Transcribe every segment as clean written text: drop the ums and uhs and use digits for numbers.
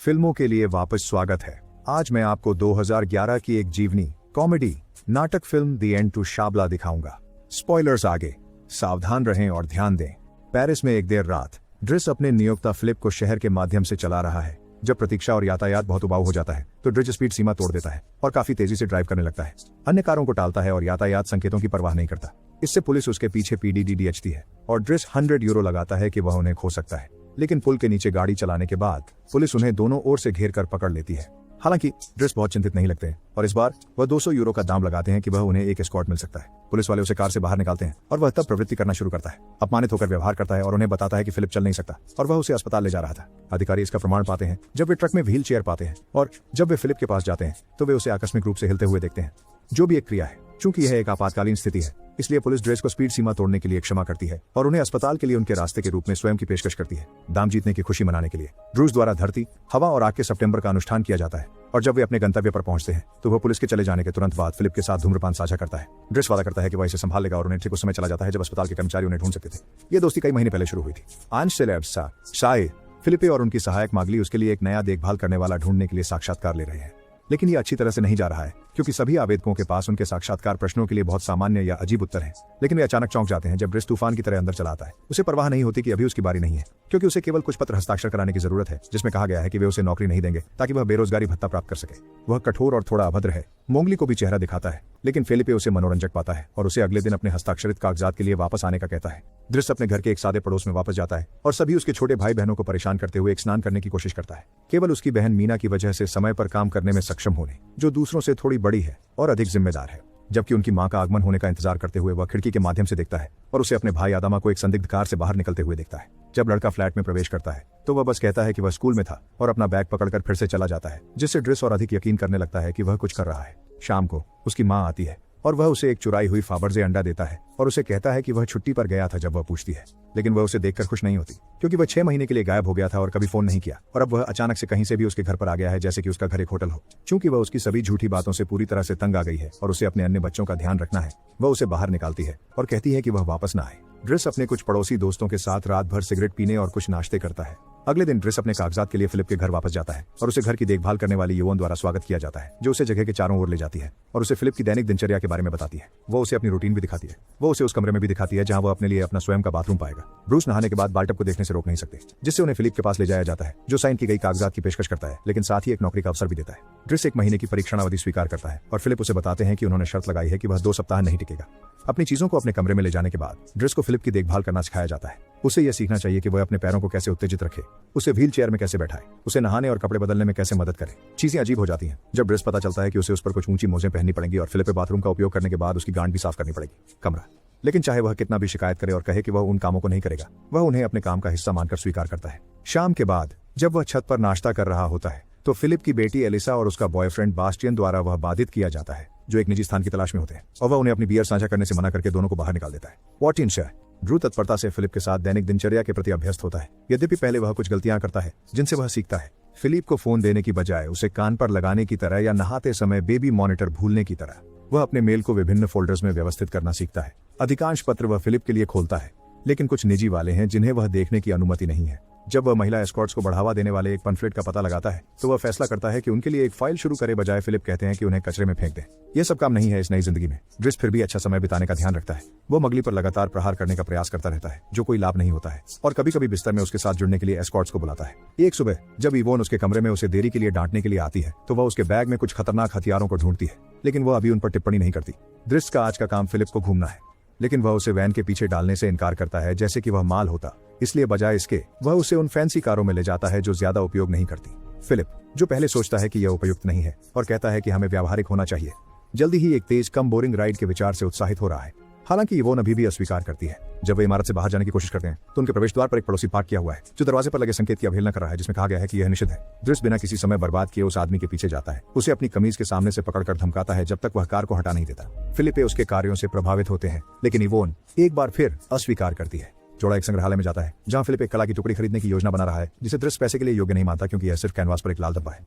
फिल्मों के लिए वापस स्वागत है। आज मैं आपको 2011 की एक जीवनी कॉमेडी नाटक फिल्म द एंड टू शाबला दिखाऊंगा। स्पॉयलर्स आगे, सावधान रहें और ध्यान दें। पेरिस में एक देर रात ड्रिस अपने नियोक्ता फिलिप को शहर के माध्यम से चला रहा है। जब प्रतीक्षा और यातायात बहुत उबाऊ हो जाता है तो ड्रिस स्पीड सीमा तोड़ देता है और काफी तेजी से ड्राइव करने लगता है। अन्य कारों को टालता है और यातायात संकेतों की परवाह नहीं करता। इससे पुलिस उसके पीछे पीडीडीडीएचती है और ड्रिस 100 यूरो लगाता है कि वह उन्हें खो सकता है। लेकिन पुल के नीचे गाड़ी चलाने के बाद पुलिस उन्हें दोनों ओर से घेर कर पकड़ लेती है। हालांकि ड्रिस बहुत चिंतित नहीं लगते हैं और इस बार वह 200 यूरो का दाम लगाते हैं कि वह उन्हें एक एस्कॉर्ट मिल सकता है। पुलिस वाले उसे कार से बाहर निकालते हैं और वह तब प्रवृत्ति करना शुरू करता है। अपमानित होकर व्यवहार करता है और उन्हें बताता है कि फिलिप चल नहीं सकता और वह उसे अस्पताल ले जा रहा था। अधिकारी इसका प्रमाण पाते हैं जब वे ट्रक में व्हील चेयर पाते हैं और जब वे फिलिप के पास जाते हैं तो वे उसे आकस्मिक रूप से हिलते हुए देखते हैं, जो भी एक क्रिया है। चूंकि यह एक आपातकालीन स्थिति है, इसलिए पुलिस ड्रेस को स्पीड सीमा तोड़ने के लिए क्षमा करती है और उन्हें अस्पताल के लिए उनके रास्ते के रूप में स्वयं की पेशकश करती है। दाम जीतने की खुशी मनाने के लिए ड्रूस द्वारा धरती, हवा और आग के सितंबर का अनुष्ठान किया जाता है और जब वे अपने गंतव्य पर पहुंचते हैं तो वह पुलिस के चले जाने के तुरंत बाद फिलिप के साथ धूम्रपान साझा करता है। ड्रेस वादा करता है कि वह इसे संभाल लेगा और उन्हें ठीक उस समय चला जाता है जब अस्पताल के कर्मचारी उन्हें ढूंढ सकते थे। ये दोस्ती कई महीने पहले शुरू हुई थी। आंश सेलेब्सा शाये फिलिपे और उनकी सहायक मागली उसके लिए एक नया देखभाल करने वाला ढूंढने के लिए साक्षात्कार ले रहे हैं। लेकिन ये अच्छी तरह से नहीं जा रहा है क्योंकि सभी आवेदकों के पास उनके साक्षात्कार प्रश्नों के लिए बहुत सामान्य या अजीब उत्तर हैं। लेकिन वे अचानक चौंक जाते हैं जब ड्रेस तूफान की तरह अंदर चला आता है। उसे परवाह नहीं होती कि अभी उसकी बारी नहीं है, क्योंकि उसे केवल कुछ पत्र हस्ताक्षर कराने की जरूरत है जिसमें कहा गया है कि वे उसे नौकरी नहीं देंगे ताकि वह बेरोजगारी भत्ता प्राप्त कर सके। वह कठोर और थोड़ा अभद्र है। मोंगली को भी चेहरा दिखाता है, लेकिन फेलिपे उसे मनोरंजक पाता है और उसे अगले दिन अपने हस्ताक्षरित कागजात के लिए वापस आने का कहता है। ड्रेस अपने घर के एक सादे पड़ोस में वापस जाता है और सभी उसके छोटे भाई बहनों को परेशान करते हुए एक स्नान करने की कोशिश करता है, केवल उसकी बहन मीना की वजह से समय पर काम करने में सक्षम होने, जो दूसरों से थोड़ी बड़ी है और अधिक जिम्मेदार है। जबकि उनकी मां का आगमन होने का इंतजार करते हुए वह खिड़की के माध्यम से देखता है और उसे अपने भाई आदामा को एक संदिग्ध कार से बाहर निकलते हुए देखता है। जब लड़का फ्लैट में प्रवेश करता है तो वह बस कहता है कि वह स्कूल में था और अपना बैग पकड़कर फिर से चला जाता है, जिससे ड्रेस और अधिक यकीन करने लगता है कि वह कुछ कर रहा है। शाम को उसकी मां आती है और वह उसे एक चुराई हुई फाबर्जे अंडा देता है और उसे कहता है कि वह छुट्टी पर गया था। जब वह पूछती है, लेकिन वह उसे देखकर खुश नहीं होती क्योंकि वह 6 महीने के लिए गायब हो गया था और कभी फोन नहीं किया और अब वह अचानक से कहीं से भी उसके घर पर आ गया है, जैसे कि उसका घर एक होटल हो। चूंकि वह उसकी सभी झूठी बातों से पूरी तरह से तंग आ गई है और उसे अपने अन्य बच्चों का ध्यान रखना है, वह उसे बाहर निकालती है और कहती है कि वह वापस न आए। ड्रेस अपने कुछ पड़ोसी दोस्तों के साथ रात भर सिगरेट पीने और कुछ नाश्ते करता है। अगले दिन ड्रेस अपने कागजात के लिए फिलिप के घर वापस जाता है और उसे घर की देखभाल करने वाली युवन द्वारा स्वागत किया जाता है, जो उसे जगह के चारों ओर ले जाती है और उसे फिलिप की दैनिक दिनचर्या के बारे में बताती है। वो उसे अपनी रूटीन भी दिखाती है। वो उसे उस कमरे में भी दिखाती है जहां वो अपने लिए अपना स्वयं का बाथरूम पाएगा। ब्रूस नहाने के बाद बाल्टब को देखने से रोक नहीं सकते, जिससे उन्हें फिलिप के पास ले जाया जाता है, जो साइन की गई कागजात की पेशकश करता है, लेकिन साथ ही एक नौकरी का अवसर भी देता है। ड्रेस 1 महीने की परीक्षणावधि स्वीकार करता है और फिलिप उसे बताते हैं कि उन्होंने शर्त लगाई है कि वह 2 सप्ताह नहीं टिकेगा। अपनी चीजों को अपने कमरे में ले जाने के बाद ड्रेस को फिलिप की देखभाल करना सिखाया जाता है। उसे यह सीखना चाहिए कि वह अपने पैरों को कैसे उत्तेजित रखे, उसे व्हील चेयर में कैसे बैठाए, उसे नहाने और कपड़े बदलने में कैसे मदद करे। चीजें अजीब हो जाती हैं जब ड्रेस पता चलता है कि उसे उस पर कुछ ऊंची मोजें पहननी पड़ेंगी और फिलिप बाथरूम का उपयोग करने के बाद उसकी गांड भी साफ करनी पड़ेगी। कमरा, लेकिन चाहे वह कितना भी शिकायत करे और कहे कि वह उन कामों को नहीं करेगा, वह उन्हें अपने काम का हिस्सा मानकर स्वीकार करता है। शाम के बाद जब वह छत पर नाश्ता कर रहा होता है तो फिलिप की बेटी एलिसा और उसका बॉयफ्रेंड बास्टियन द्वारा वह बाधित किया जाता है, जो एक निजी स्थान की तलाश में होते हैं, और वह उन्हें अपनी बियर साझा करने से मना करके दोनों को बाहर निकाल देता है। वॉटिनशा ड्रू तत्परता से फिलिप के साथ दैनिक दिनचर्या के प्रति अभ्यस्त होता है, यद्यपि पहले वह कुछ गलतियां करता है जिनसे वह सीखता है। फिलिप को फोन देने की बजाय उसे कान पर लगाने की तरह या नहाते समय बेबी मॉनिटर भूलने की तरह वह अपने मेल को विभिन्न फोल्डर्स में व्यवस्थित करना सीखता है। अधिकांश पत्र वह फिलिप के लिए खोलता है, लेकिन कुछ निजी वाले हैं जिन्हें वह देखने की अनुमति नहीं है। जब वह महिला एस्कॉर्ट्स को बढ़ावा देने वाले एक पम्फलेट का पता लगाता है तो वह फैसला करता है कि उनके लिए एक फाइल शुरू करे, बजाय फिलिप कहते हैं कि उन्हें कचरे में फेंक दें। यह सब काम नहीं है इस नई जिंदगी में। ड्रेस फिर भी अच्छा समय बिताने का ध्यान रखता है। वो मगली पर लगातार प्रहार करने का प्रयास करता रहता है, जो कोई लाभ नहीं होता है, और कभी कभी बिस्तर में उसके साथ जुड़ने के लिए एस्कॉर्ट्स को बुलाता है। एक सुबह जब इवोन उसके कमरे में उसे देरी के लिए डांटने के लिए आती है तो वह उसके बैग में कुछ खतरनाक हथियारों को ढूंढती है, लेकिन वह अभी उन पर टिप्पणी नहीं करती। ड्रेस का आज का काम फिलिप को घूमना है, लेकिन वह उसे वैन के पीछे डालने से इनकार करता है जैसे कि वह माल होता। इसलिए बजाय इसके वह उसे उन फैंसी कारों में ले जाता है जो ज्यादा उपयोग नहीं करती। फिलिप, जो पहले सोचता है कि यह उपयुक्त नहीं है और कहता है कि हमें व्यावहारिक होना चाहिए, जल्दी ही एक तेज कम बोरिंग राइड के विचार से उत्साहित हो रहा है। हालांकि इवोन अभी भी अस्वीकार करती है। जब वे इमारत से बाहर जाने की कोशिश करते हैं तो उनके प्रवेश द्वार पर एक पड़ोसी पार्क किया हुआ है, जो दरवाजे पर लगे संकेत की अवहेलना कर रहा है जिसमें कहा गया है कि यह निषिद्ध है। ड्रेस बिना किसी समय बर्बाद किए उस आदमी के पीछे जाता है, उसे अपनी कमीज के सामने से पकड़कर धमकाता है जब तक वह कार को हटा नहीं देता। फिलिपे उसके कार्यों से प्रभावित होते हैं, लेकिन इवोन एक बार फिर अस्वीकार करती है। जोड़ा एक संग्रहालय में जाता है जहां फिलिप एक कला की टुकड़ी खरीदने की योजना बना रहा है, जिसे ड्रेस पैसे के लिए योग्य नहीं मानता क्योंकि यह सिर्फ कैनवास पर एक लाल डब्बा है।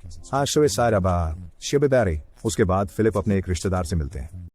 उसके बाद फिलिप अपने एक रिश्तेदार से मिलते हैं